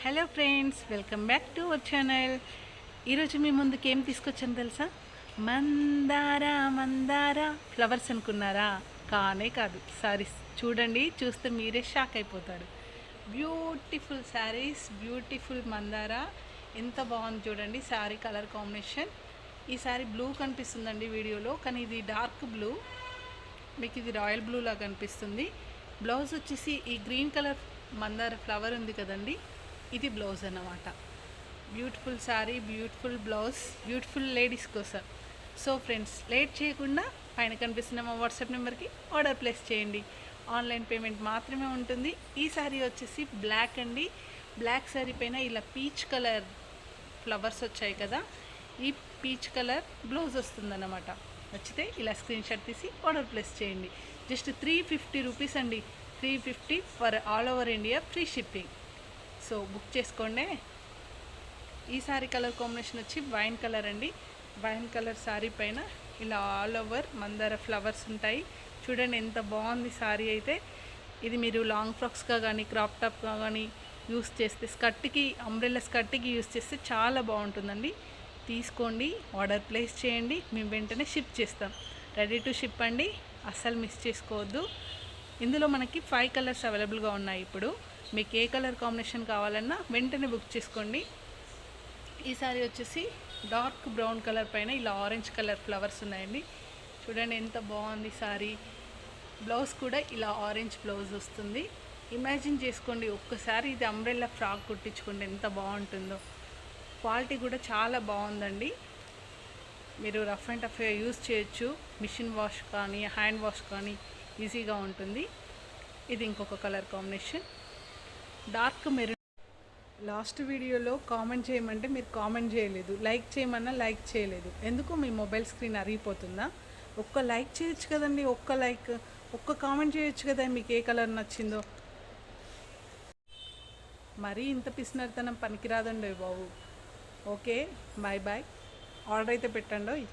Hello friends, welcome back to our channel. ఈరోజు మీ ముందుకు ఏం తీసుకొచ్చాను తెలుసా? మందార మందార ఫ్లవర్స్ అనుకున్నారా? కానే కాదు, సారీస్. చూడండి, చూస్తే మీరే షాక్ అయిపోతారు. బ్యూటిఫుల్ శారీస్, బ్యూటిఫుల్ మందార. ఎంత బాగుంది చూడండి శారీ కలర్ కాంబినేషన్. ఈ శారీ బ్లూ కనిపిస్తుందండి వీడియోలో, కానీ ఇది డార్క్ బ్లూ. మీకు ఇది రాయల్ బ్లూ లాగా కనిపిస్తుంది. బ్లౌజ్ వచ్చేసి ఈ గ్రీన్ కలర్ మందార ఫ్లవర్ ఉంది కదండి, ఇది బ్లౌజ్ అన్నమాట. Beautiful sari, beautiful blouse, beautiful ladies కోసం. సో ఫ్రెండ్స్, లేట్ చేయకుండా పైన కనిపిస్తున్న మా వాట్సాప్ నెంబర్కి ఆర్డర్ ప్లేస్ చేయండి. ఆన్లైన్ పేమెంట్ మాత్రమే ఉంటుంది. ఈ శారీ వచ్చేసి బ్లాక్ అండి. బ్లాక్ శారీ పైన ఇలా పీచ్ కలర్ ఫ్లవర్స్ వచ్చాయి కదా, ఈ పీచ్ కలర్ బ్లౌజ్ వస్తుందన్నమాట. నచ్చితే ఇలా స్క్రీన్ షాట్ తీసి ఆర్డర్ ప్లేస్ చేయండి. జస్ట్ 350 రూపీస్ అండి. 350 for all over India, free shipping. So book చేసుకోండి. ఈ శారీ కలర్ కాంబినేషన్ వచ్చి వైన్ కలర్ అండి. వైన్ కలర్ శారీ పైన ఇలా ఆల్ ఓవర్ మందార ఫ్లవర్స్ ఉంటాయి. చూడండి ఎంత బాగుంది శారీ అయితే. ఇది మీరు లాంగ్ ఫ్రాక్స్గా కానీ క్రాప్ టాప్గా కానీ యూస్ చేస్తే, స్కర్ట్కి, అంబ్రెల్లా స్కర్ట్కి యూస్ చేస్తే చాలా బాగుంటుందండి. తీసుకోండి, ఆర్డర్ ప్లేస్ చేయండి, మేము వెంటనే షిప్ చేస్తాం. రెడీ టు షిప్ అండి, అస్సలు మిస్ చేసుకోవద్దు. ఇందులో మనకి 5 కలర్స్ అవైలబుల్గా ఉన్నాయి. ఇప్పుడు మీకు ఏ కలర్ కాంబినేషన్ కావాలన్నా వెంటనే బుక్ చేసుకోండి. ఈ సారీ వచ్చేసి డార్క్ బ్రౌన్ కలర్ పైన ఇలా ఆరెంజ్ కలర్ ఫ్లవర్స్ ఉన్నాయండి. చూడండి ఎంత బాగుంది సారీ. బ్లౌజ్ కూడా ఇలా ఆరెంజ్ బ్లౌజ్ వస్తుంది. ఇమాజిన్ చేసుకోండి, ఒక్కసారి ఇది అంబ్రెల్లా ఫ్రాక్ కుట్టించుకోండి, ఎంత బాగుంటుందో. క్వాలిటీ కూడా చాలా బాగుందండి. మీరు రఫ్ అండ్ టఫ్ యూజ్ చేయొచ్చు. మిషన్ వాష్ కానీ హ్యాండ్ వాష్ కానీ ఈజీగా ఉంటుంది. ఇది ఇంకొక colour combination, dark maroon. Last వీడియోలో కామెంట్ చేయమంటే మీరు కామెంట్ చేయలేదు, లైక్ చేయమన్నా లైక్ చేయలేదు. ఎందుకు? మీ మొబైల్ స్క్రీన్ అరిగిపోతుందా? ఒక్క లైక్ చేయొచ్చు కదండి, ఒక్క లైక్, ఒక్క కామెంట్ చేయొచ్చు కదా మీకు ఏ కలర్ నచ్చిందో. మరీ ఇంత పిసినర్తనం పనికిరాదండి బాబు. Okay, bye bye. ఆర్డర్ అయితే పెట్టండి.